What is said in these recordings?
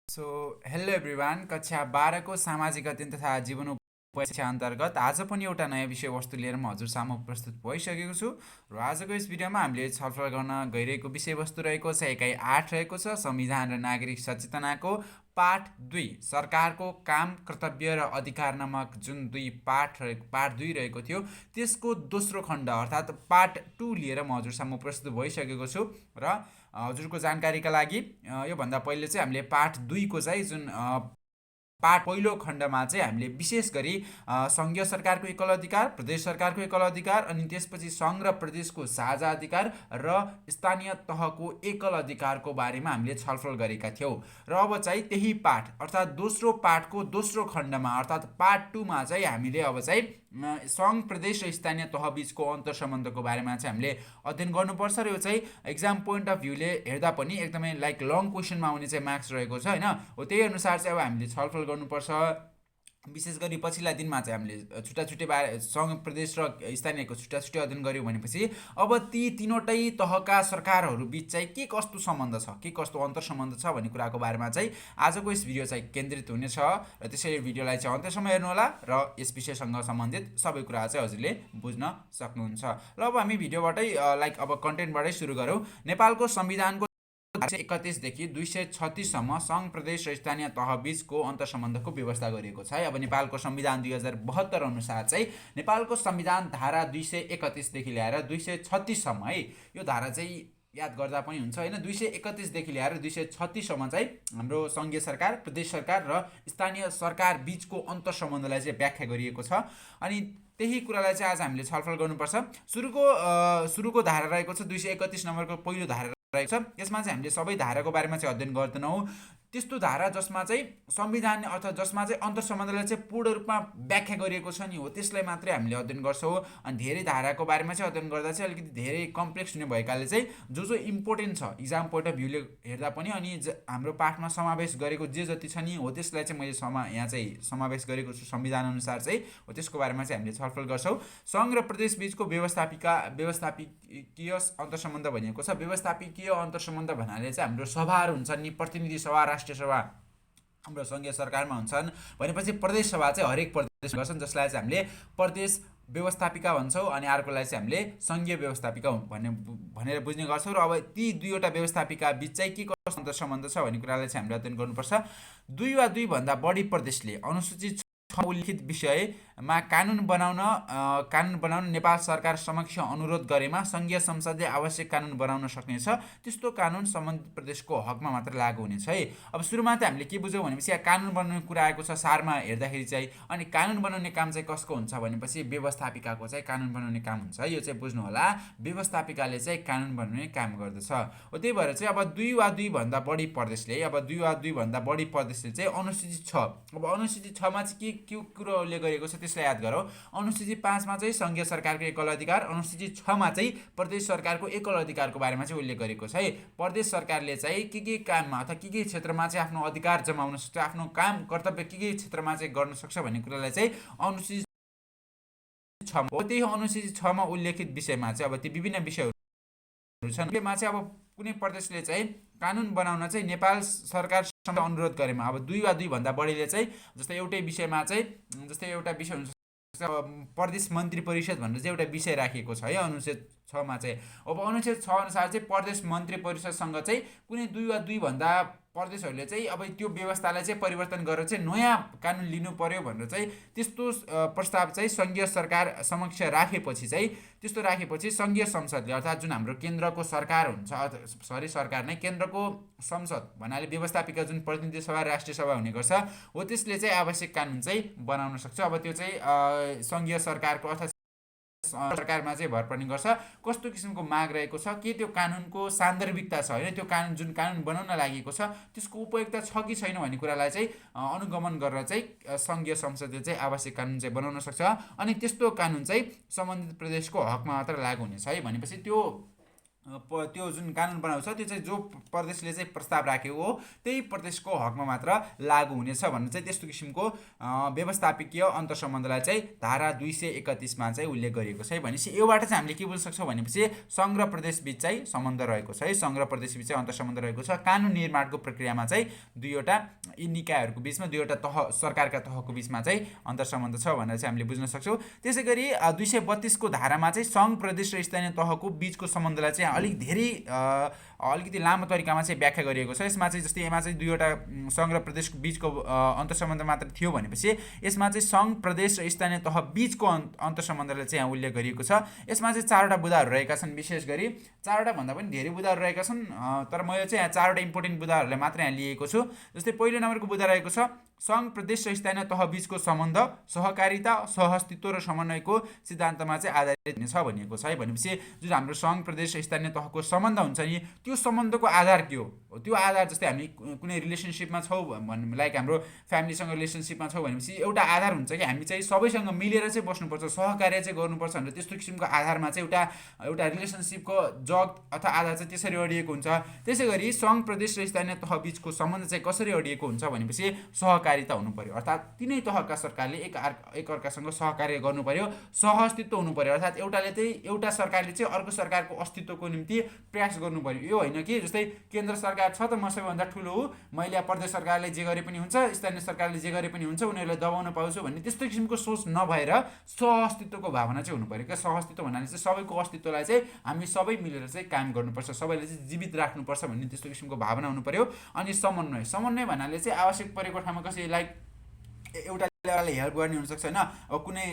So hello everyone, कक्षा 12 को सामाजिक अध्ययन तथा जीवन परीक्षा अन्तर्गत आज पनि एउटा नयाँ विषयवस्तु लिएर म हजुर सामु प्रस्तुत भइसकेको छु र आजको यस भिडियोमा हामीले छलफल गर्न गइरहेको विषयवस्तु रहेको छ एकाइ 8 रहेको छ संविधान र नागरिक सचेतनाको पाठ 2 सरकारको काम कर्तव्य र अधिकार नामक जुन पाठ 2 रहेको थियो त्यसको दोस्रो खण्ड अर्थात् पार्ट 2 लिएर म हजुर सामु प्रस्तुत भइसकेको छु र हजुरको जानकारीका लागि योभन्दा पहिले चाहिँ हामीले पाठ 2 को चाहिँ जुन पहिलो खण्डमा चाहिँ हामीले विशेष गरी सङ्घीय सरकारको एकल अधिकार, प्रदेश सरकारको एकल अधिकार अनि त्यसपछि सङ्घ र प्रदेशको साझा अधिकार र स्थानीय तहको एकल अधिकारको बारेमा हामीले छलफल गरेका थियौँ। र अब चाहिँ त्यही पाठ अर्थात् दोस्रो पाठको दोस्रो खण्डमा अर्थात् पार्ट 2 मा चाहिँ हामीले अब चाहिँ सङ्घ प्रदेश र स्थानीय तह बिचको अन्तर सम्बन्धको बारेमा चाहिँ हामीले अध्ययन गर्नुपर्छ र यो चाहिँ एक्जाम पोइन्ट अफ भ्यूले हेर्दा पनि एकदमै लाइक लङ क्वेसनमा आउने चाहिँ मार्क्स रहेको छ होइन हो। त्यही अनुसार चाहिँ अब हामीले छलफल गर्नुपर्छ। विशेष गरी पछिल्ला दिनमा चाहिँ हामीले छुट्टा छुट्टै बारे सङ्घ प्रदेश र स्थानीयको छुट्टा छुट्टै अध्ययन गऱ्यौँ भनेपछि अब ती तीनवटै तहका सरकारहरू बिच चाहिँ के कस्तो सम्बन्ध छ, के कस्तो अन्तर सम्बन्ध छ भन्ने कुराको बारेमा चाहिँ आजको यस भिडियो चाहिँ केन्द्रित हुनेछ र त्यसैले भिडियोलाई चाहिँ अन्त्यसम्म हेर्नुहोला र यस विषयसँग सम्बन्धित सबै कुरा चाहिँ हजुरले बुझ्न सक्नुहुन्छ। ल अब हामी भिडियोबाटै लाइक अब कन्टेन्टबाटै सुरु गरौँ। नेपालको संविधानको 131देखि 236सम्म सङ्घ प्रदेश र स्थानीय तह बिचको अन्तर सम्बन्धको व्यवस्था गरिएको छ है। अब नेपालको संविधान 2072 अनुसार चाहिँ नेपालको संविधान धारा 231देखि ल्याएर 236सम्म है, यो धारा चाहिँ याद गर्दा पनि हुन्छ होइन। 231देखि ल्याएर 236सम्म चाहिँ हाम्रो सङ्घीय सरकार, प्रदेश सरकार र स्थानीय सरकार बिचको अन्तर सम्बन्धलाई चाहिँ व्याख्या गरिएको छ अनि त्यही कुरालाई चाहिँ आज हामीले छलफल गर्नुपर्छ। सुरुको धारा रहेको छ 231 नम्बरको पहिलो धारा रहेको छ। यसमा चाहिँ हामीले सबै धाराको बारेमा चाहिँ अध्ययन गर्दैनौँ। त्यस्तो धारा जसमा चाहिँ संविधान अर्थात् जसमा चाहिँ अन्तर सम्बन्धलाई चाहिँ पूर्ण रूपमा व्याख्या गरिएको छ नि हो त्यसलाई मात्रै हामीले अध्ययन गर्छौँ। अनि धेरै धाराको बारेमा चाहिँ अध्ययन गर्दा चाहिँ अलिकति धेरै कम्प्लेक्स हुने भएकाले चाहिँ जो इम्पोर्टेन्ट छ इक्जाम पोइन्ट अफ भ्यूले हेर्दा पनि अनि हाम्रो पाठमा समावेश गरेको जे जति छ नि हो त्यसलाई चाहिँ मैले यहाँ चाहिँ समावेश गरेको छु संविधान अनुसार चाहिँ हो, त्यसको बारेमा चाहिँ हामीले छलफल गर्छौँ। सङ्घ र प्रदेश बिचको व्यवस्थापिकीय अन्तर सम्बन्ध भनिएको छ। व्यवस्थापिकीय अन्तर सम्बन्ध भन्नाले चाहिँ हाम्रो सभाहरू हुन्छन् नि, प्रतिनिधि सभा, राष्ट्रिय सभा हाम्रो सङ्घीय सरकारमा हुन्छन् भनेपछि प्रदेश सभा चाहिँ हरेक प्रदेश गर्छन् जसलाई चाहिँ हामीले प्रदेश व्यवस्थापिका भन्छौँ अनि अर्कोलाई चाहिँ हामीले सङ्घीय व्यवस्थापिका भनेर बुझ्ने गर्छौँ। र अब ती दुईवटा व्यवस्थापिका बिच चाहिँ के कस्तो अन्तर सम्बन्ध छ भन्ने कुरालाई चाहिँ हामीले अध्ययन गर्नुपर्छ। 2 वा 2 भन्दा बढी प्रदेशले अनुसूचित उल्लिखित विषयमा कानुन बनाउन नेपाल सरकार समक्ष अनुरोध गरेमा सङ्घीय संसदले आवश्यक कानुन बनाउन सक्नेछ। त्यस्तो कानुन सम्बन्धित प्रदेशको हकमा मात्र लागू हुनेछ है। अब सुरुमा त हामीले के बुझ्यौँ भनेपछि यहाँ कानुन बनाउने कुरा आएको छ सारमा हेर्दाखेरि चाहिँ, अनि कानुन बनाउने काम चाहिँ कसको हुन्छ भनेपछि व्यवस्थापिकाको चाहिँ कानुन बनाउने काम हुन्छ है। यो चाहिँ बुझ्नु होला, व्यवस्थापिकाले चाहिँ कानुन बनाउने काम गर्दछ हो। त्यही भएर चाहिँ अब 2 वा 2 भन्दा बढी प्रदेशले चाहिँ अनुसूचित 6, अब अनुसूचित 6मा चाहिँ के कुरो उल्लेख गरिएको छ त्यसलाई याद गरौँ। अनुसूचित 5मा चाहिँ सङ्घीय सरकारको एकल अधिकार, अनुसूचित 6मा चाहिँ प्रदेश सरकारको एकल अधिकारको बारेमा चाहिँ उल्लेख गरेको छ है। प्रदेश सरकारले चाहिँ के काममा अथवा के क्षेत्रमा चाहिँ आफ्नो अधिकार जमाउन सक्छ, आफ्नो काम कर्तव्य के क्षेत्रमा चाहिँ गर्न सक्छ भन्ने कुरालाई चाहिँ अनुसूचित 6 हो। त्यही अनुसूचित 6मा उल्लेखित विषयमा चाहिँ अब ती विभिन्न विषयहरू छन्। त्यसमा चाहिँ अब कुनै प्रदेशले चाहिँ कानुन बनाउन चाहिँ नेपाल सरकारसँग अनुरोध गरेमा अब 2 वा 2 भन्दा बढीले चाहिँ जस्तै एउटा विषय हुन्छ प्रदेश मन्त्री परिषद भनेर चाहिँ एउटा विषय राखिएको छ है अनुच्छेद 6मा चाहिँ। अब अनुच्छेद 6 अनुसार चाहिँ प्रदेश मन्त्री परिषदसँग चाहिँ कुनै 2 वा 2 भन्दा प्रदेशहरूले चाहिँ अब त्यो व्यवस्थालाई चाहिँ परिवर्तन गरेर चाहिँ नयाँ कानुन लिनु पर्यो भनेर चाहिँ त्यस्तो प्रस्ताव चाहिँ सङ्घीय सरकार समक्ष राखेपछि सङ्घीय संसदले अर्थात् जुन हाम्रो केन्द्रको सरकार हुन्छ, सरकार नै केन्द्रको संसद भन्नाले व्यवस्थापिका जुन प्रतिनिधि सभा, राष्ट्रिय सभा हुने गर्छ हो, त्यसले चाहिँ आवश्यक कानुन चाहिँ बनाउन सक्छ। अब त्यो चाहिँ सङ्घीय सरकारको अर्थात् सरकारमा चाहिँ भर पर्ने गर्छ कस्तो किसिमको माग रहेको छ, के त्यो कानुनको सान्दर्भिकता छ होइन, त्यो जुन कानुन बनाउन लागेको छ त्यसको उपयोगिता छ कि छैन भन्ने कुरालाई चाहिँ अनुगमन गरेर चाहिँ सङ्घीय संसदले चाहिँ आवश्यक कानुन चाहिँ बनाउन सक्छ अनि त्यस्तो कानुन चाहिँ सम्बन्धित प्रदेशको हकमा मात्र लागू हुनेछ है। भनेपछि त्यो त्यो जुन कानुन बनाउँछ त्यो चाहिँ जो प्रदेशले चाहिँ प्रस्ताव राखेको हो त्यही प्रदेशको हकमा मात्र लागू हुनेछ भन्ने चाहिँ त्यस्तो किसिमको व्यवस्थापकीय अन्तर्सम्बन्धलाई चाहिँ धारा 231 चाहिँ उल्लेख गरिएको छ है। भनेपछि योबाट चाहिँ हामीले के बुझ्न सक्छौँ भनेपछि सङ्घ र प्रदेशबिच चाहिँ सम्बन्ध रहेको छ है। सङ्घ र प्रदेशबिच चाहिँ अन्तर्सम्बन्ध रहेको छ। कानुन निर्माणको प्रक्रियामा चाहिँ दुईवटा यी निकायहरूको बिचमा दुईवटा तह सरकारका तहको बिचमा चाहिँ अन्तर्सम्बन्ध छ भनेर चाहिँ हामीले बुझ्न सक्छौँ। त्यसै गरी 232को धारामा चाहिँ सङ्घ प्रदेश र स्थानीय तहको बिचको सम्बन्धलाई चाहिँ अलिक धेरै अलिकति लामो तरिकामा चाहिँ व्याख्या गरिएको छ। यसमा चाहिँ जस्तै यसमा चाहिँ दुईवटा सङ्घ र प्रदेशको बिचको अन्तर्सम्बन्ध मात्र थियो भनेपछि यसमा चाहिँ सङ्घ प्रदेश र स्थानीय तह बिचको अन्तर्सम्बन्धलाई चाहिँ यहाँ उल्लेख गरिएको छ। यसमा चाहिँ 4वटा बुदाहरू रहेका छन्। विशेष गरी 4वटा भन्दा पनि धेरै बुदाहरू रहेका छन्, तर मैले चाहिँ यहाँ 4वटा इम्पोर्टेन्ट बुदाहरूलाई मात्र यहाँ लिएको छु। जस्तै पहिलो नम्बरको बुदा रहेको छ सङ्घ प्रदेश र स्थानीय तह बिचको सम्बन्ध सहकारिता सहअस्तित्व र समन्वयको सिद्धान्तमा चाहिँ आधारित हुनेछ भनिएको छ है। भनेपछि जुन हाम्रो सङ्घ प्रदेश र स्थानीय तहको सम्बन्ध हुन्छ नि त्यो सम्बन्धको आधार के हो? त्यो आधार जस्तै हामी कुनै रिलेसनसिपमा छौँ लाइक हाम्रो फ्यामिलीसँग रिलेसनसिपमा छौँ भनेपछि एउटा आधार हुन्छ कि हामी चाहिँ सबैसँग मिलेर चाहिँ बस्नुपर्छ, सहकार्य चाहिँ गर्नुपर्छ भनेर त्यस्तो किसिमको आधारमा चाहिँ एउटा रिलेसनसिपको जग अथवा आधार चाहिँ त्यसरी अडिएको हुन्छ। त्यसै गरी सङ्घ प्रदेश र स्थानीय तह बिचको सम्बन्ध चाहिँ कसरी अडिएको हुन्छ भनेपछि सहकारिता हुनु पर्यो, अर्थात् तिनै तहका सरकारले एकअर्कासँग सहकार्य गर्नु पर्यो, सहअस्तित्व हुनु पर्यो, अर्थात् एउटा सरकारले चाहिँ अर्को सरकारको अस्तित्वको निम्ति प्रयास गर्नु पर्यो। यो होइन कि जस्तै केन्द्र सरकार छ त म सबैभन्दा ठुलो हो, मैले प्रदेश सरकारले जे गरे पनि हुन्छ, स्थानीय सरकारले जे गरे पनि हुन्छ, उनीहरूलाई दबाउन पाउँछु भन्ने त्यस्तो किसिमको सोच नभएर सहअस्तित्वको भावना चाहिँ हुनु पर्यो। क्या सहअस्तित्व भन्नाले चाहिँ सबैको अस्तित्वलाई चाहिँ हामी सबै मिलेर चाहिँ काम गर्नुपर्छ, सबैले चाहिँ जीवित राख्नुपर्छ भन्ने त्यस्तो किसिमको भावना हुनु पर्यो। अनि समन्वय भन्नाले चाहिँ आवश्यक परेको ठाउँमा कसै लाइक एउटा लेभलले हेल्प गर्ने हुनसक्छ होइन, अब कुनै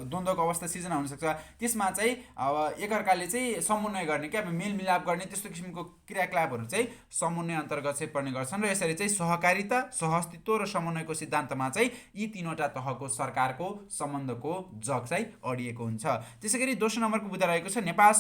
द्वन्द्वको अवस्था सिर्जना हुनसक्छ, त्यसमा चाहिँ अब एकअर्काले चाहिँ समन्वय गर्ने क्या मेलमिलाप गर्ने त्यस्तो किसिमको क्रियाकलापहरू चाहिँ समन्वय अन्तर्गत चाहिँ पर्ने गर्छन्। र यसरी चाहिँ सहकारिता सहअस्तित्व र समन्वयको सिद्धान्तमा चाहिँ यी तीनवटा तहको सरकारको सम्बन्धको जग चाहिँ अडिएको हुन्छ। त्यसै गरी दोस्रो नम्बरको बुदा रहेको छ नेपाल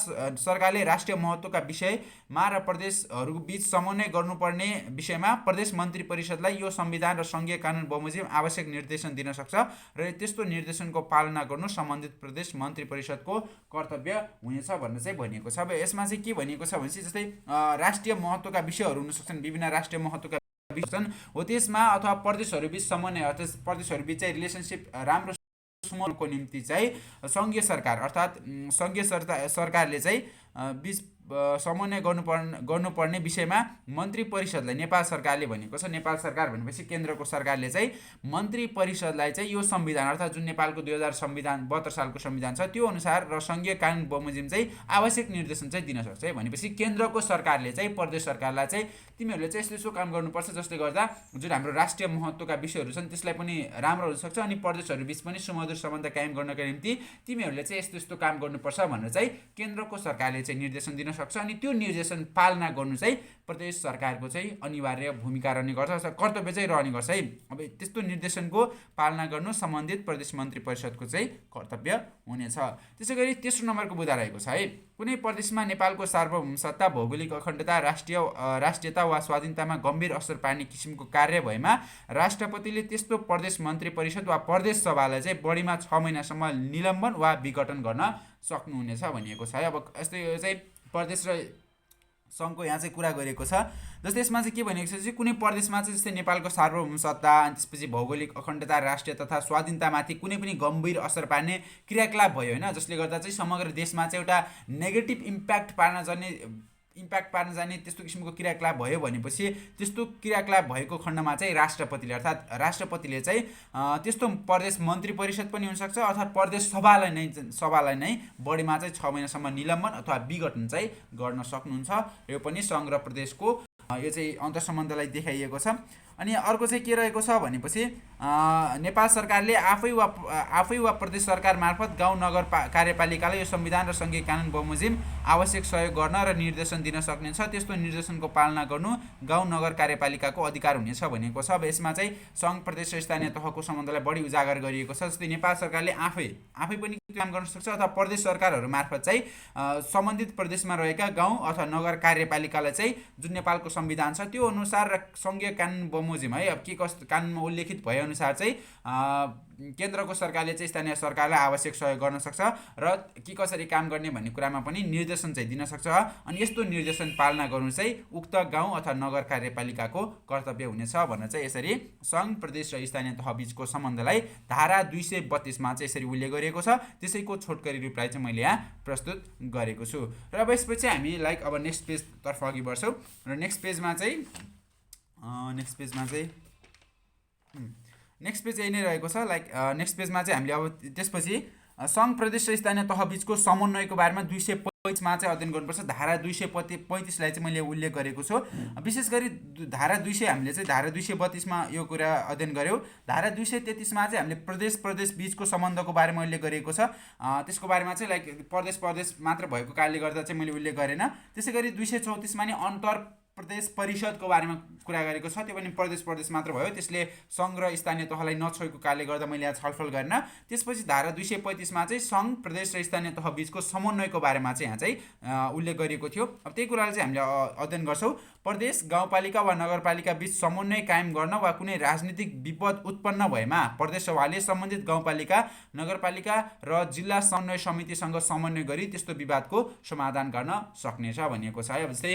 सरकारले राष्ट्रिय महत्त्वका विषयमा र प्रदेशहरूको बिच समन्वय गर्नुपर्ने विषयमा प्रदेश मन्त्री परिषदलाई यो संविधान र सङ्घीय कानुन बमोजिम आवश्यक निर्देशन दिन सक्छ र त्यस्तो निर्देशनको पालना गर्नु सम्बन्धित प्रदेश मन्त्री परिषदको कर्तव्य हुनेछ भनेर चाहिँ भनिएको छ। अब यसमा चाहिँ के भनिएको छ भनेपछि जस्तै राष्ट्रिय महत्त्वका विषयहरू हुन सक्छन्, विभिन्न राष्ट्रिय महत्त्वका विषय छन् हो, त्यसमा अथवा प्रदेशहरूबिच समन्वय अर्थात् प्रदेशहरूबिच चाहिँ रिलेसनसिप राम्रो को निम्ति चाहिँ सङ्घीय सरकार अर्थात् सङ्घीय सरकारले चाहिँ बिच समन्वय गर्नुपर्ने विषयमा मन्त्री परिषदलाई नेपाल सरकारले भनेको छ। नेपाल सरकार भनेपछि केन्द्रको सरकारले चाहिँ मन्त्री परिषदलाई चाहिँ यो संविधान अर्थात् जुन नेपालको 2072 सालको संविधान छ त्यो अनुसार र सङ्घीय कानुन बमोजिम चाहिँ आवश्यक निर्देशन चाहिँ दिन सक्छ है। भनेपछि केन्द्रको सरकारले चाहिँ प्रदेश सरकारलाई चाहिँ तिमीहरूले चाहिँ यस्तो काम गर्नुपर्छ जसले गर्दा जुन हाम्रो राष्ट्रिय महत्त्वका विषयहरू छन् त्यसलाई पनि राम्रो हुनसक्छ अनि प्रदेशहरू बिच पनि सुमधुर सम्बन्ध कायम गर्नका निम्ति तिमीहरूले चाहिँ यस्तो काम गर्नुपर्छ भनेर चाहिँ केन्द्रको सरकारले चाहिँ निर्देशन दिन सक्छ। अनि त्यो निर्देशन पालना गर्नु चाहिँ प्रदेश सरकारको चाहिँ अनिवार्य भूमिका रहने गर्छ, कर्तव्य चाहिँ रहने गर्छ है। अब त्यस्तो निर्देशनको पालना गर्नु सम्बन्धित प्रदेश मन्त्री परिषदको चाहिँ कर्तव्य हुनेछ। त्यसै गरी तेस्रो नम्बरको बुदा रहेको छ है कुनै प्रदेशमा नेपालको सार्वभौमसत्ता भौगोलिक अखण्डता राष्ट्रियता वा स्वाधीनतामा गम्भीर असर पार्ने किसिमको कार्य भएमा राष्ट्रपतिले त्यस्तो प्रदेश मन्त्री परिषद वा प्रदेश सभालाई चाहिँ बढीमा 6 महिनासम्म निलम्बन वा विघटन गर्न सक्नुहुनेछ भनिएको छ है। अब यस्तै चाहिँ प्रदेश र सङ्घको यहाँ चाहिँ कुरा गरिएको छ। जस्तै यसमा चाहिँ के भनेको छ चाहिँ कुनै प्रदेशमा चाहिँ जस्तै नेपालको सार्वभौमसत्ता अनि त्यसपछि भौगोलिक अखण्डता राष्ट्रिय तथा स्वाधीनतामाथि कुनै पनि गम्भीर असर पार्ने क्रियाकलाप भयो होइन, जसले गर्दा चाहिँ समग्र देशमा चाहिँ एउटा नेगेटिभ इम्प्याक्ट पार्न जाने त्यस्तो किसिमको क्रियाकलाप भयो भनेपछि त्यस्तो क्रियाकलाप भएको खण्डमा चाहिँ राष्ट्रपतिले अर्थात् राष्ट्रपतिले चाहिँ त्यस्तो प्रदेश मन्त्री परिषद पनि हुनसक्छ अर्थात् प्रदेश सभालाई नै बढीमा चाहिँ 6 महिनासम्म निलम्बन अथवा विघटन चाहिँ गर्न सक्नुहुन्छ। यो पनि सङ्घ र प्रदेशको यो चाहिँ अन्तर्सम्बन्धलाई देखाइएको छ। अनि अर्को चाहिँ के रहेको छ भनेपछि नेपाल सरकारले आफै वा प्रदेश सरकार मार्फत गाउँ नगर कार्यपालिकालाई यो संविधान र सङ्घीय कानुन बमोजिम आवश्यक सहयोग गर्न र निर्देशन दिन सक्नेछ। त्यस्तो निर्देशनको पालना गर्नु गाउँ नगर कार्यपालिकाको अधिकार हुनेछ भनेको छ। अब यसमा चाहिँ सङ्घ प्रदेश र स्थानीय तहको सम्बन्धलाई बढी उजागर गरिएको छ। जस्तै नेपाल सरकारले आफै पनि काम गर्न सक्छ अथवा प्रदेश सरकारहरू मार्फत चाहिँ सम्बन्धित प्रदेशमा रहेका गाउँ अथवा नगर कार्यपालिकालाई चाहिँ जुन नेपालको संविधान छ त्यो अनुसार र सङ्घीय कानुन बमोजिम है अब के कस्तो कानुनमा उल्लेखित भए अनुसार चाहिँ केन्द्रको सरकारले चाहिँ स्थानीय सरकारलाई आवश्यक सहयोग गर्न सक्छ र के कसरी काम गर्ने भन्ने कुरामा पनि निर्देशन चाहिँ दिन सक्छ। अनि यस्तो निर्देशन पालना गर्नु चाहिँ उक्त गाउँ अथवा नगर कार्यपालिकाको कर्तव्य हुनेछ भनेर चाहिँ यसरी सङ्घ प्रदेश र स्थानीय तह बिचको सम्बन्धलाई धारा 232 चाहिँ यसरी उल्लेख गरिएको छ। त्यसैको छोटकरी रूपलाई चाहिँ मैले यहाँ प्रस्तुत गरेको छु। र अब यसपछि हामी अब नेक्स्ट पेजतर्फ अघि बढ्छौँ र नेक्स्ट पेजमा चाहिँ नेक्स्ट पेज यही नै रहेको छ। नेक्स्ट पेजमा चाहिँ हामीले अब त्यसपछि सङ्घ प्रदेश र स्थानीय तह बिचको समन्वयको बारेमा 235 चाहिँ अध्ययन गर्नुपर्छ। धारा 235लाई चाहिँ मैले उल्लेख गरेको छु। विशेष गरी धारा 200 हामीले चाहिँ धारा 232मा यो कुरा अध्ययन गऱ्यौँ। धारा 233मा चाहिँ हामीले प्रदेश बिचको सम्बन्धको बारेमा उल्लेख गरेको छ। त्यसको बारेमा चाहिँ प्रदेश मात्र भएको कारणले गर्दा चाहिँ मैले उल्लेख गरेन। त्यसै गरी 234मा नि अन्तर प्रदेश परिषदको बारेमा कुरा गरेको छ। त्यो पनि प्रदेश मात्र भयो, त्यसले सङ्घ र स्थानीय तहलाई नछोएको कारणले गर्दा मैले यहाँ छलफल गरेन। त्यसपछि धारा 235मा चाहिँ सङ्घ प्रदेश र स्थानीय तह बिचको समन्वयको बारेमा चाहिँ यहाँ चाहिँ उल्लेख गरिएको थियो। अब त्यही कुरालाई चाहिँ हामीले अध्ययन गर्छौँ। प्रदेश गाउँपालिका वा नगरपालिका बिच समन्वय कायम गर्न वा कुनै राजनीतिक विपद उत्पन्न भएमा प्रदेश सभाले सम्बन्धित गाउँपालिका नगरपालिका र जिल्ला समन्वय समितिसँग समन्वय गरी त्यस्तो विवादको समाधान गर्न सक्नेछ भनिएको छ। है अब जस्तै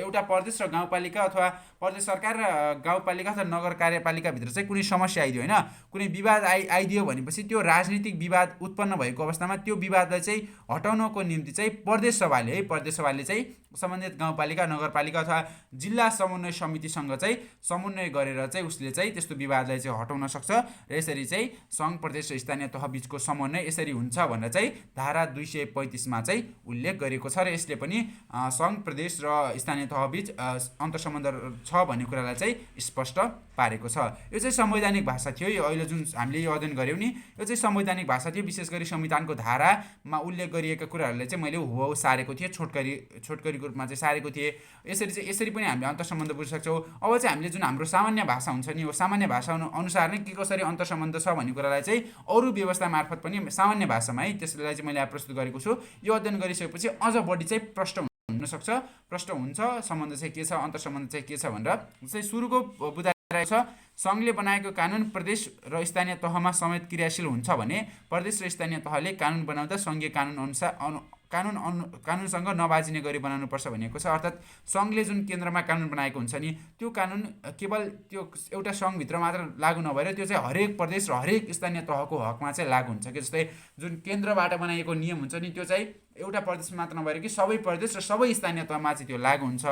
एउटा प्रदेश र गाउँपालिका अथवा प्रदेश सरकार र गाउँपालिका अथवा नगर कार्यपालिकाभित्र चाहिँ कुनै समस्या आइदियो होइन, कुनै विवाद आइदियो भनेपछि त्यो राजनीतिक विवाद उत्पन्न भएको अवस्थामा त्यो विवादलाई चाहिँ हटाउनको निम्ति चाहिँ प्रदेश सभाले चाहिँ सम्बन्धित गाउँपालिका नगरपालिका अथवा जिल्ला समन्वय समितिसँग चाहिँ समन्वय गरेर चाहिँ उसले चाहिँ त्यस्तो विवादलाई चाहिँ हटाउन सक्छ। र यसरी चाहिँ सङ्घ प्रदेश र स्थानीय तह बिचको समन्वय यसरी हुन्छ भनेर चाहिँ धारा 235मा चाहिँ उल्लेख गरेको छ। र यसले पनि सङ्घ प्रदेश र स्थानीय तह बिच अन्तर्सम्बन्ध छ भन्ने कुरालाई चाहिँ स्पष्ट पारेको छ। यो चाहिँ संवैधानिक भाषा थियो। यो अहिले जुन हामीले यो अध्ययन गऱ्यौँ नि, यो चाहिँ संवैधानिक भाषा थियो। विशेष गरी संविधानको धारामा उल्लेख गरिएका कुराहरूलाई चाहिँ मैले हुबहु सारेको थिएँ, छोटकरीको रूपमा चाहिँ सारेको थिएँ। यसरी पनि हामीले अन्तर्सम्बन्ध बुझ्न सक्छौँ। अब चाहिँ हामीले जुन हाम्रो सामान्य भाषा हुन्छ नि, हो सामान्य भाषा अनुसार नै के कसरी अन्तर्सम्बन्ध छ भन्ने कुरालाई चाहिँ अरू व्यवस्था मार्फत पनि सामान्य भाषामा है त्यसलाई चाहिँ मैले प्रस्तुत गरेको छु। यो अध्ययन गरिसकेपछि अझ बढी चाहिँ प्रश्न हुन्छ सम्बन्ध चाहिँ के छ, अन्तर्सम्बन्ध चाहिँ के छ भनेर। जस्तै सुरुको बुझाइरहेको छ, सङ्घले बनाएको कानुन प्रदेश र स्थानीय तहमा समेत क्रियाशील हुन्छ भने प्रदेश र स्थानीय तहले कानुन बनाउँदा सङ्घीय कानुन अनुसार कानुनसँग नबाजिने गरी बनाउनुपर्छ भनिएको छ। अर्थात् सङ्घले जुन केन्द्रमा कानुन बनाएको हुन्छ नि, त्यो कानुन केवल त्यो एउटा सङ्घभित्र मात्र लागू नभएर त्यो चाहिँ हरेक प्रदेश र हरेक स्थानीय तहको हकमा चाहिँ लागू हुन्छ कि। जस्तै जुन केन्द्रबाट बनाइएको नियम हुन्छ नि, त्यो चाहिँ एउटा प्रदेश मात्र नभएर कि सबै प्रदेश र सबै स्थानीय तहमा चाहिँ त्यो लागू हुन्छ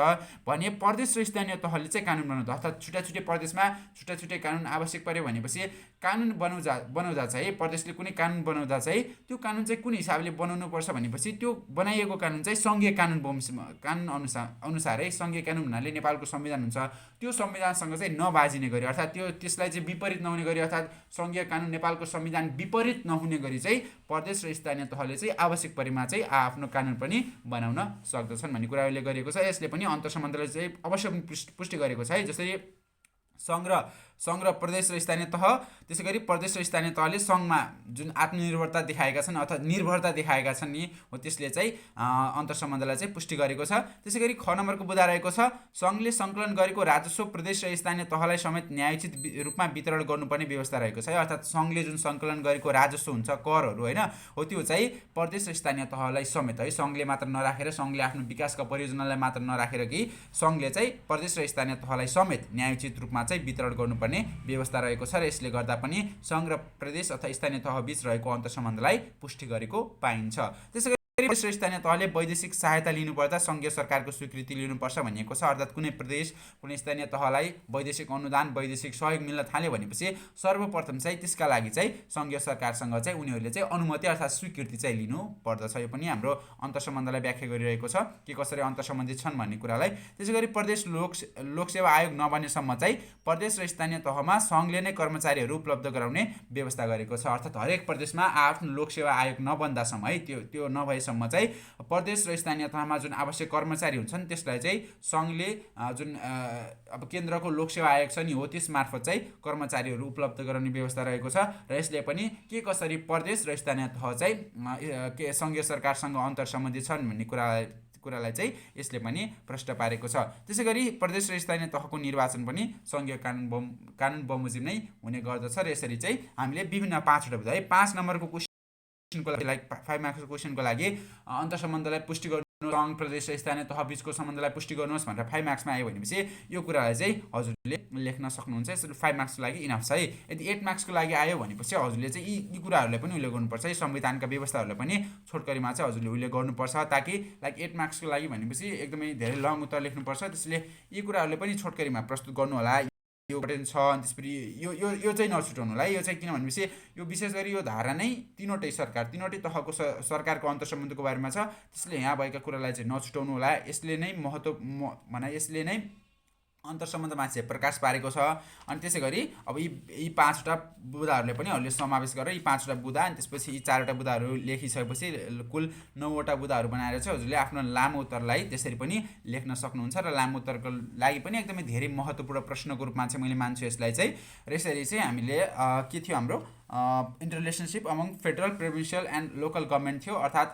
भने प्रदेश र स्थानीय तहले चाहिँ कानुन बनाउँदा, अर्थात् छुट्टै प्रदेशमा छुट्टै कानुन आवश्यक पर्यो भनेपछि कानुन बनाउँदा चाहिँ प्रदेशले कुनै कानुन बनाउँदा चाहिँ त्यो कानुन चाहिँ कुन हिसाबले बनाउनुपर्छ भनेपछि त्यो बनाइएको कानुन चाहिँ सङ्घीय कानुन अनुसार है। सङ्घीय कानुन भन्नाले नेपालको संविधान हुन्छ, त्यो संविधानसँग चाहिँ नबाजिने गरी, अर्थात् त्यसलाई चाहिँ विपरीत नहुने गरी, अर्थात् सङ्घीय कानुन नेपालको संविधान विपरीत नहुने गरी चाहिँ प्रदेश र स्थानीय तहले चाहिँ आवश्यक परेमा चाहिँ आफ्नो कानुन पनि बनाउन सक्दछन् भन्ने कुरा उल्लेख गरिएको छ। यसले पनि अन्तर्सम्बन्धलाई चाहिँ अवश्य पुष्टि गरेको छ है। जसरी सङ्घ र प्रदेश र स्थानीय तह, त्यसै गरी प्रदेश र स्थानीय तहले सङ्घमा जुन आत्मनिर्भरता देखाएका छन् अथवा निर्भरता देखाएका छन् नि, हो त्यसले चाहिँ अन्तर्सम्बन्धलाई चाहिँ पुष्टि गरेको छ। त्यसै गरी ख नम्बरको बुझा रहेको छ, सङ्घले सङ्कलन गरेको राजस्व प्रदेश र स्थानीय तहलाई समेत न्यायोचित रूपमा वितरण गर्नुपर्ने व्यवस्था रहेको छ है। अर्थात् सङ्घले जुन सङ्कलन गरेको राजस्व हुन्छ, करहरू होइन, हो त्यो चाहिँ प्रदेश र स्थानीय तहलाई समेत है, सङ्घले मात्र नराखेर, सङ्घले आफ्नो विकासका परियोजनालाई मात्र नराखेर कि सङ्घले चाहिँ प्रदेश र स्थानीय तहलाई समेत न्यायोचित रूपमा चाहिँ वितरण गर्नुपर्ने व्यवस्था रहेको छ। र यसले गर्दा पनि सङ्घ र प्रदेश अथवा स्थानीय तह बिच रहेको अन्तर्सम्बन्धलाई पुष्टि गरेको पाइन्छ। त्यसै प्रदेश र स्थानीय तहले वैदेशिक सहायता लिनुपर्दा सङ्घीय सरकारको स्वीकृति लिनुपर्छ भनिएको छ। अर्थात् कुनै प्रदेश कुनै स्थानीय तहलाई वैदेशिक अनुदान वैदेशिक सहयोग मिल्न थाल्यो भनेपछि सर्वप्रथम चाहिँ त्यसका लागि चाहिँ सङ्घीय सरकारसँग चाहिँ उनीहरूले चाहिँ अनुमति अर्थात् स्वीकृति चाहिँ लिनु पर्दछ। यो पनि हाम्रो अन्तर्सम्बन्धलाई व्याख्या गरिरहेको छ के कसरी अन्तर्सम्बन्धित छन् भन्ने कुरालाई। त्यसै गरी प्रदेश लोकसेवा आयोग नबनेसम्म चाहिँ प्रदेश र स्थानीय तहमा सङ्घले नै कर्मचारीहरू उपलब्ध गराउने व्यवस्था गरेको छ। अर्थात् हरेक प्रदेशमा आफ्नो लोकसेवा आयोग नबन्दासम्म है, त्यो नभएसम्म चाहिँ प्रदेश र स्थानीय तहमा जुन आवश्यक कर्मचारी हुन्छन् त्यसलाई चाहिँ सङ्घले जुन अब केन्द्रको लोकसेवा आयोग छ नि, हो त्यस मार्फत चाहिँ कर्मचारीहरू उपलब्ध गराउने व्यवस्था रहेको छ। र यसले पनि के कसरी प्रदेश र स्थानीय तह चाहिँ के सङ्घीय सरकारसँग अन्तर्सम्बन्धित छन् भन्ने कुरालाई चाहिँ यसले पनि प्रश्न पारेको छ। त्यसै गरी प्रदेश र स्थानीय तहको निर्वाचन पनि सङ्घीय कानुन बमोजिम नै हुने गर्दछ र यसरी चाहिँ हामीले विभिन्न 5वटा बुझ्यो है। 5 नम्बरको क्वेसनको लागि लाइक 5 मार्क्सको क्वेसनको लागि अन्तर्सम्बन्धलाई पुष्टि गर्नु सङ्घ प्रदेश र स्थानीय तह बिचको सम्बन्धलाई पुष्टि गर्नुहोस् भनेर 5 मार्क्समा आयो भनेपछि यो कुरालाई चाहिँ हजुरले लेख्न सक्नुहुन्छ। यसरी 5 मार्क्सको लागि इनफ छ है। यदि 8 मार्क्सको लागि आयो भनेपछि हजुरले चाहिँ यी कुराहरूलाई पनि उल्लेख गर्नुपर्छ है। संविधानका व्यवस्थाहरूलाई पनि छोटकरीमा चाहिँ हजुरले उल्लेख गर्नुपर्छ ताकि लाइक 8 मार्क्सको लागि भनेपछि एकदमै धेरै लङ उत्तर लेख्नुपर्छ। त्यसले यी कुराहरूले पनि छोटकरीमा प्रस्तुत गर्नु होला। यो इम्पोर्टेन्ट छ। अनि त्यसपछि यो चाहिँ नछुटाउनु होला है। यो चाहिँ किन भनेपछि यो विशेष गरी यो धारा नै तीनवटै तहको सरकारको अन्तर्सम्बन्धको बारेमा छ। त्यसले यहाँ भएका कुरालाई चाहिँ नछुटाउनु होला। यसले नै यसले नै अन्तर्सम्बन्धमा चाहिँ प्रकाश पारेको छ। अनि त्यसै गरी अब यी 5वटा बुदाहरूले पनिहरूले समावेश गरेर यी 5वटा बुदा अनि त्यसपछि यी 4वटा बुदाहरू लेखिसकेपछि कुल 9वटा बुदाहरू बनाएर चाहिँ हजुरले आफ्नो लामो उत्तरलाई त्यसरी पनि लेख्न सक्नुहुन्छ। र लामो उत्तरको लागि पनि एकदमै धेरै महत्त्वपूर्ण प्रश्नको रूपमा चाहिँ मैले मान्छु यसलाई चाहिँ। र यसरी चाहिँ हामीले के थियो हाम्रो interrelationship among federal provincial and local government थियो, अर्थात्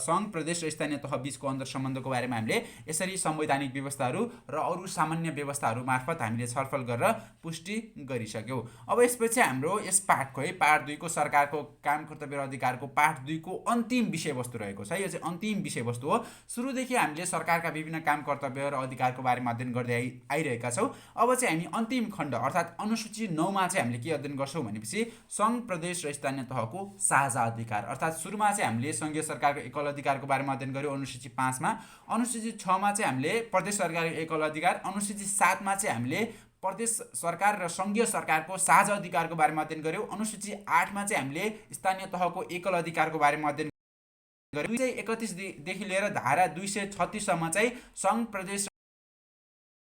सङ्घ प्रदेश र स्थानीय तह बिचको अन्तर्सम्बन्धको बारेमा हामीले यसरी संवैधानिक व्यवस्थाहरू र अरू सामान्य व्यवस्थाहरू मार्फत हामीले छलफल गरेर पुष्टि गरिसक्यौँ। अब यसपछि हाम्रो यस पाठको है पाठ 2 को सरकारको काम कर्तव्य र अधिकारको पाठ 2 को अन्तिम विषयवस्तु रहेको छ। यो चाहिँ अन्तिम विषयवस्तु हो। सुरुदेखि हामीले सरकारका विभिन्न काम कर्तव्य र अधिकारको बारेमा अध्ययन गर्दै आइरहेका छौँ। अब चाहिँ हामी अन्तिम खण्ड अर्थात् अनुसूची 9 मा चाहिँ हामीले के अध्ययन गर्छौँ भनेपछि सङ्घ प्रदेश र स्थानीय तहको साझा अधिकार, अर्थात् सुरुमा चाहिँ हामीले सङ्घीय सरकारको एकल अधिकारको बारेमा अध्ययन गर्यौँ अनुसूची 5 मा। अनुसूची 6 मा चाहिँ हामीले प्रदेश सरकारको एकल अधिकार, अनुसूची 7 मा चाहिँ हामीले प्रदेश सरकार र सङ्घीय सरकारको साझा अधिकारको बारेमा अध्ययन गर्यौँ। अनुसूची 8 मा चाहिँ हामीले स्थानीय तहको एकल अधिकारको बारेमा अध्ययन गर्यौँ। 231 देखि लिएर धारा 236 सम्म चाहिँ सङ्घ प्रदेश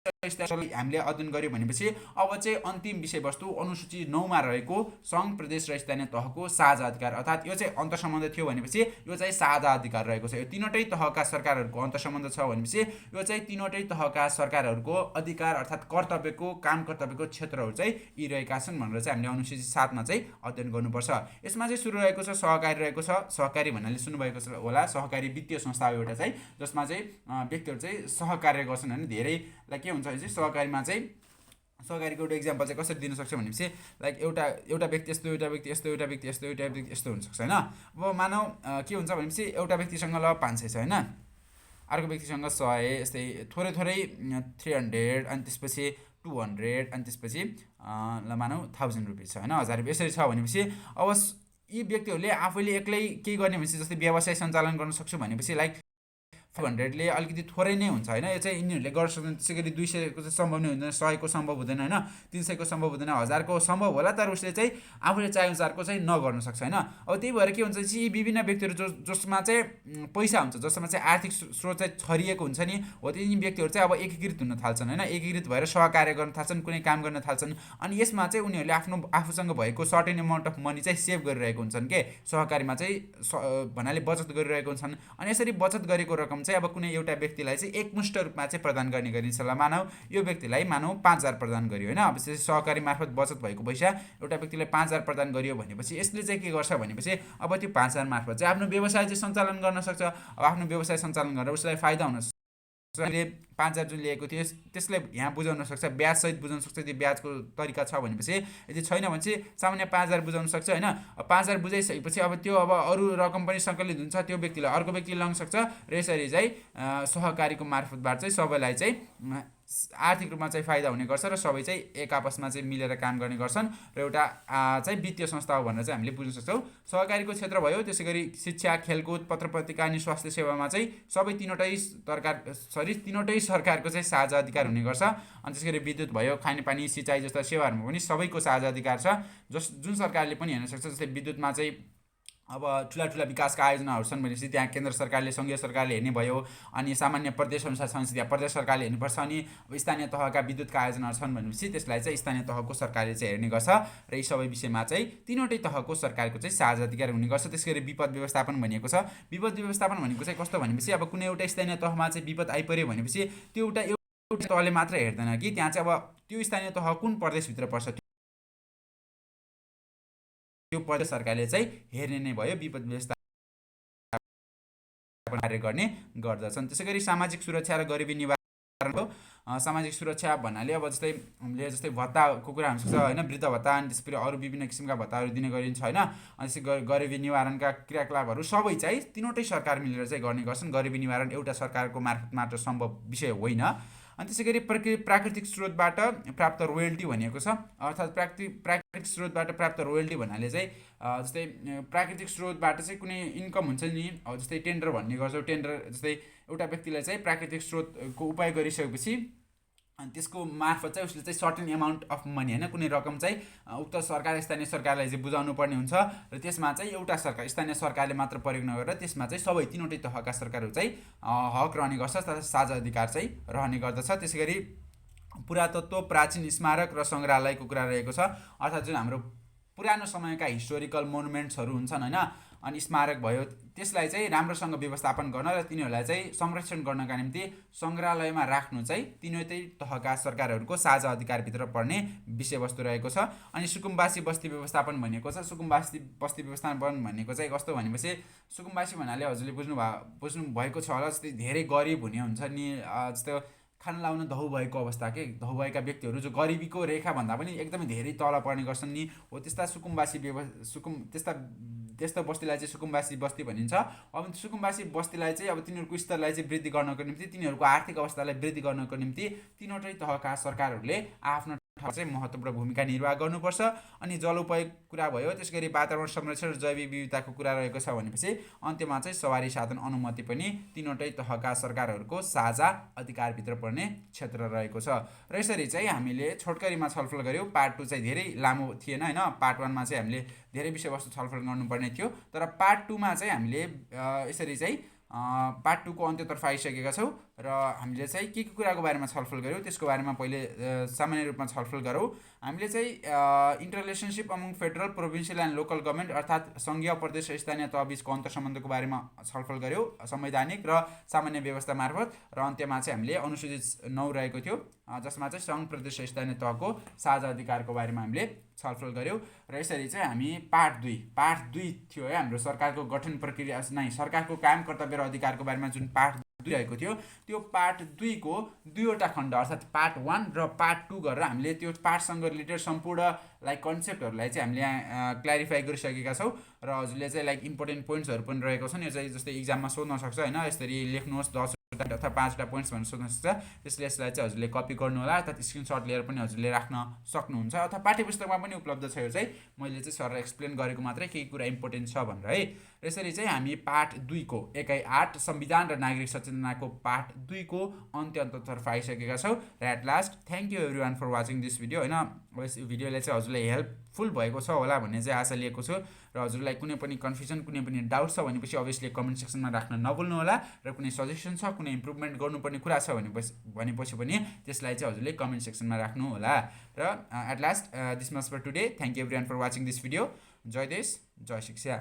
हामीले अध्ययन गर्यौँ भनेपछि अब चाहिँ अन्तिम विषयवस्तु अनुसूची 9 मा रहेको सङ्घ प्रदेश र स्थानीय तहको साझा अधिकार, अर्थात् यो चाहिँ अन्तर्सम्बन्ध थियो भनेपछि यो चाहिँ साझा अधिकार रहेको छ। यो तीनवटै तहका सरकारहरूको अन्तर्सम्बन्ध छ भनेपछि यो चाहिँ तीनवटै तहका सरकारहरूको अधिकार अर्थात् कर्तव्यको काम कर्तव्यको क्षेत्रहरू चाहिँ यी रहेका छन् भनेर चाहिँ हामीले अनुसूची 7 मा चाहिँ अध्ययन गर्नुपर्छ। यसमा चाहिँ सुरु रहेको छ सहकारी रहेको छ। सहकारी भन्नाले सुन्नुभएको छ होला, सहकारी वित्तीय संस्था हो एउटा चाहिँ जसमा चाहिँ व्यक्तिहरू चाहिँ सहकार्य गर्छन् होइन। धेरैलाई के हुन्छ चाहिँ सहकारीमा चाहिँ सहकारीको एउटा इक्जाम्पल चाहिँ कसरी दिन सक्छ भनेपछि लाइक एउटा व्यक्ति यस्तो, एउटा व्यक्ति यस्तो, एउटा व्यक्ति यस्तो, एउटा व्यक्ति यस्तो हुनसक्छ होइन। अब मानौ के हुन्छ भनेपछि एउटा व्यक्तिसँग ल 500 छ होइन, अर्को व्यक्तिसँग 100, यस्तै थोरै 300 अनि त्यसपछि 200 अनि त्यसपछि ल मानौ 1000 रुपियाँ छ होइन, 1000 रुपियाँ यसरी छ भनेपछि अब यी व्यक्तिहरूले आफैले एक्लै केही गर्ने भनेपछि जस्तै व्यवसाय सञ्चालन गर्न सक्छु भनेपछि लाइक 500ले अलिकति थोरै नै हुन्छ होइन। यो चाहिँ यिनीहरूले गर्न सक्दैन। त्यसै गरी 200 को चाहिँ सम्भव नै हुँदैन, 100 को सम्भव हुँदैन होइन, 300 को सम्भव हुँदैन, 1000 को सम्भव होला, तर उसले चाहिँ आफूले चाहेअनुसारको चाहिँ नगर्न सक्छ होइन। अब त्यही भएर के हुन्छ चाहिँ यी विभिन्न व्यक्तिहरू जसमा चाहिँ पैसा हुन्छ, जसमा चाहिँ आर्थिक स्रोत चाहिँ छरिएको हुन्छ नि हो, ती व्यक्तिहरू चाहिँ अब एकीकृत हुन थाल्छन् होइन। एकीकृत भएर सहकार्य गर्न थाल्छन्, कुनै काम गर्न थाल्छन्। अनि यसमा चाहिँ उनीहरूले आफूसँग भएको सर्टेन एमाउन्ट अफ मनी चाहिँ सेभ गरिरहेको हुन्छन् के सहकारीमा चाहिँ भन्नाले बचत गरिरहेको हुन्छन्। अनि यसरी बचत गरेको रकम चाहिँ अब कुनै एउटा व्यक्तिलाई चाहिँ एकमुष्ट रूपमा चाहिँ प्रदान गर्ने गरिन्छ। ल मानौ यो व्यक्तिलाई 5000 प्रदान गरियो होइन। अब त्यसरी सहकारी मार्फत बचत भएको पैसा एउटा व्यक्तिलाई 5000 प्रदान गरियो भनेपछि यसले चाहिँ के गर्छ भनेपछि अब त्यो 5000 मार्फत चाहिँ आफ्नो व्यवसाय चाहिँ सञ्चालन गर्न सक्छ। अब आफ्नो व्यवसाय सञ्चालन गरेर उसलाई फाइदा हुन सक्छ। 5000 जुन लिएको थियो त्यसले यहाँ बुझाउन सक्छ, ब्याजसहित बुझाउन सक्छ। त्यो ब्याजको तरिका छ भनेपछि यदि छैन भनेपछि सामान्य 5000 बुझाउन सक्छ होइन। 5000 बुझाइसकेपछि अब त्यो अब अरू रकम पनि सङ्कलित हुन्छ, त्यो व्यक्तिलाई अर्को व्यक्तिले लग्न सक्छ। र यसरी चाहिँ सहकारीको मार्फतबाट चाहिँ सबैलाई चाहिँ आर्थिक रूपमा चाहिँ फाइदा हुने गर्छ र सबै चाहिँ एक आपसमा चाहिँ मिलेर काम गर्ने गर्छन् र एउटा चाहिँ वित्तीय संस्था हो भनेर चाहिँ हामीले बुझ्न सक्छौँ। सहकारीको क्षेत्र भयो, त्यसै गरी शिक्षा, खेलकुद, पत्र पत्रिका अनि स्वास्थ्य सेवामा चाहिँ सबै तीनवटै सरकारको चाहिँ साझा अधिकार हुने गर्छ। अनि त्यसै गरी विद्युत भयो, खानेपानी, सिँचाइ जस्ता सेवाहरूमा पनि सबैको साझा अधिकार छ। जुन सरकारले पनि हेर्न सक्छ। जस्तै विद्युतमा चाहिँ अब ठुला विकासका आयोजनाहरू छन् भनेपछि त्यहाँ केन्द्र सरकारले, सङ्घीय सरकारले हेर्ने भयो। अनि सामान्य प्रदेश अनुसार छ त्यहाँ प्रदेश सरकारले हेर्नुपर्छ। अनि स्थानीय तहका विद्युतका आयोजनाहरू छन् भनेपछि त्यसलाई चाहिँ स्थानीय तहको सरकारले चाहिँ हेर्ने गर्छ। र यी सबै विषयमा चाहिँ तीनवटै तहको सरकारको चाहिँ साझा अधिकार हुने गर्छ। त्यसै गरी विपद व्यवस्थापन भनिएको छ। विपद व्यवस्थापन भनेको चाहिँ कस्तो भनेपछि अब कुनै एउटा स्थानीय तहमा चाहिँ विपद आइपर्यो भनेपछि त्यो एउटा तहले मात्र हेर्दैन कि त्यहाँ चाहिँ अब त्यो स्थानीय तह कुन प्रदेशभित्र पर्छ, त्यो प्रदेश सरकारले चाहिँ हेर्ने नै भयो विपद व्यवस्था कार्य गर्ने गर्दछन्। त्यसै गरी सामाजिक सुरक्षा र गरिबी निवारणको सामाजिक सुरक्षा भन्नाले अब जस्तै भत्ताको कुरा हुनसक्छ होइन, वृद्ध भत्ता अनि त्यसपछि अरू विभिन्न किसिमका भत्ताहरू दिने गरिन्छ होइन। अनि त्यसै गरिबी निवारणका क्रियाकलापहरू सबै चाहिँ तिनवटै सरकार मिलेर चाहिँ गर्ने गर्छन्। गरिबी निवारण एउटा सरकारको मार्फत मात्र सम्भव विषय होइन। अनि त्यसै गरी प्राकृतिक स्रोतबाट प्राप्त रोयल्टी भनिएको छ, अर्थात् प्राकृतिक स्रोतबाट प्राप्त रोयल्टी भन्नाले चाहिँ जस्तै प्राकृतिक स्रोतबाट चाहिँ कुनै इन्कम हुन्छ नि, जस्तै टेन्डर भन्ने गर्छौँ। टेन्डर जस्तै एउटा व्यक्तिलाई चाहिँ प्राकृतिक स्रोतको उपयोग गरिसकेपछि अनि त्यसको मार्फत चाहिँ उसले चाहिँ सर्टेन एमाउन्ट अफ मनी होइन, कुनै रकम चाहिँ उक्त सरकार स्थानीय सरकारलाई चाहिँ बुझाउनु पर्ने हुन्छ र त्यसमा चाहिँ एउटा सरकार स्थानीय सरकारले मात्र प्रयोग नगरेर त्यसमा चाहिँ सबै तिनवटै तहका सरकारहरू चाहिँ हक रहने गर्छ तथा साझा अधिकार चाहिँ रहने गर्दछ। त्यसै गरी पुरातत्व, प्राचीन स्मारक र सङ्ग्रहालयको कुरा रहेको छ, अर्थात् जुन हाम्रो पुरानो समयका हिस्टोरिकल मोनुमेन्ट्सहरू हुन्छन् होइन, अनि स्मारक भयो, त्यसलाई चाहिँ राम्रोसँग व्यवस्थापन गर्न र तिनीहरूलाई चाहिँ संरक्षण गर्नका निम्ति सङ्ग्रहालयमा राख्नु चाहिँ तिनवटै तहका सरकारहरूको साझा अधिकारभित्र पर्ने विषयवस्तु रहेको छ। अनि सुकुम्बासी बस्ती व्यवस्थापन भनेको छ। सुकुम्बासी बस्ती व्यवस्थापन भनेको चाहिँ कस्तो भनेपछि सुकुम्बासी भन्नाले हजुरले बुझ्नु भएको छ होला, जस्तै धेरै गरिब हुने हुन्छ नि, जस्तो खान लाउन धौ भएको अवस्था के धौ भएका व्यक्तिहरू जो गरिबीको रेखाभन्दा पनि एकदमै धेरै तल पर्ने गर्छन् नि, हो त्यस्ता त्यस्तो बस्तीलाई चाहिँ सुकुम्बासी बस्ती भनिन्छ। अब सुकुम्बासी बस्तीलाई चाहिँ अब तिनीहरूको स्तरलाई चाहिँ वृद्धि गर्नको निम्ति, तिनीहरूको आर्थिक अवस्थालाई वृद्धि गर्नको निम्ति तिनवटै तहका सरकारहरूले आफ्नो चाहिँ महत्त्वपूर्ण भूमिका निर्वाह गर्नुपर्छ। अनि जलउपयोग कुरा भयो, त्यस गरी वातावरण संरक्षण र जैविक विविधताको कुरा रहेको छ भनेपछि अन्त्यमा चाहिँ सवारी साधन अनुमति पनि तिनवटै तहका सरकारहरूको साझा अधिकारभित्र पर्ने क्षेत्र रहेको छ। र यसरी चाहिँ हामीले छोटकरीमा छलफल गऱ्यौँ। पार्ट 2 चाहिँ धेरै लामो थिएन होइन। पार्ट 1 मा चाहिँ हामीले धेरै विषयवस्तु छलफल गर्नुपर्ने थियो, तर पार्ट 2 मा चाहिँ हामीले यसरी चाहिँ पार्ट 2 को अन्त्यतर्फ आइसकेका छौँ र हामीले चाहिँ के कुराको बारेमा छलफल गऱ्यौँ त्यसको बारेमा पहिले सामान्य रूपमा छलफल गरौँ। हामीले चाहिँ interrelationship among federal, provincial and local government अर्थात् सङ्घीय, प्रदेश र स्थानीय तहबिचको अन्तर्सम्बन्धको बारेमा छलफल गऱ्यौँ संवैधानिक र सामान्य व्यवस्था मार्फत। र अन्त्यमा चाहिँ हामीले अनुसूचित 9 रहेको थियो जसमा चाहिँ सङ्घ, प्रदेश र स्थानीय तहको साझा अधिकारको बारेमा हामीले छलफल गऱ्यौँ। र यसरी चाहिँ हामी पार्ट 2 थियो है हाम्रो सरकारको गठन प्रक्रिया सरकारको कायम कर्तव्य र अधिकारको बारेमा जुन पार्ट 2 रहेको थियो त्यो पार्ट 2 को दुईवटा खण्ड अर्थात् पार्ट 1 र पार्ट 2 गरेर हामीले त्यो पार्टसँग रिलेटेड सम्पूर्ण कन्सेप्टहरूलाई चाहिँ हामीले यहाँ क्ल्यारिफाई गरिसकेका छौँ। र हजुरले चाहिँ इम्पोर्टेन्ट पोइन्ट्सहरू पनि रहेको छन्, यो चाहिँ जस्तै इक्जाममा सोध्न सक्छ होइन, यसरी लेख्नुहोस् 10 अथवा 5वटा पोइन्ट्स भनेर सोध्न सक्छ। त्यसले यसलाई चाहिँ हजुरले कपी गर्नु होला अर्थात् स्क्रिनसट लिएर पनि हजुरले राख्न सक्नुहुन्छ, अथवा पाठ्यपुस्तकमा पनि उपलब्ध छ। यो चाहिँ मैले चाहिँ सरलाई एक्सप्लेन गरेको मात्रै केही कुरा इम्पोर्टेन्ट छ भनेर है। यसरी चाहिँ हामी पार्ट 2 को एकाइ 8 संविधान र नागरिक सचेतनाको पार्ट 2 को अन्त्यतर्फ आइसकेका छौँ। र at last thank you everyone for watching this video होइन। यस भिडियोले चाहिँ हजुरलाई हेल्पफुल भएको छ होला भन्ने चाहिँ आशा लिएको छु। र हजुरलाई कुनै पनि कन्फ्युजन, कुनै पनि डाउट छ भनेपछि अभियसली कमेन्ट सेक्सनमा राख्न नभुल्नु होला। र कुनै सजेसन छ, कुनै इम्प्रुभमेन्ट गर्नुपर्ने कुरा छ भनेपछि पनि त्यसलाई चाहिँ हजुरले कमेन्ट सेक्सनमा राख्नु होला। र at last this much for today. Thank you everyone for watching this video. जय देश, जय शिक्षा।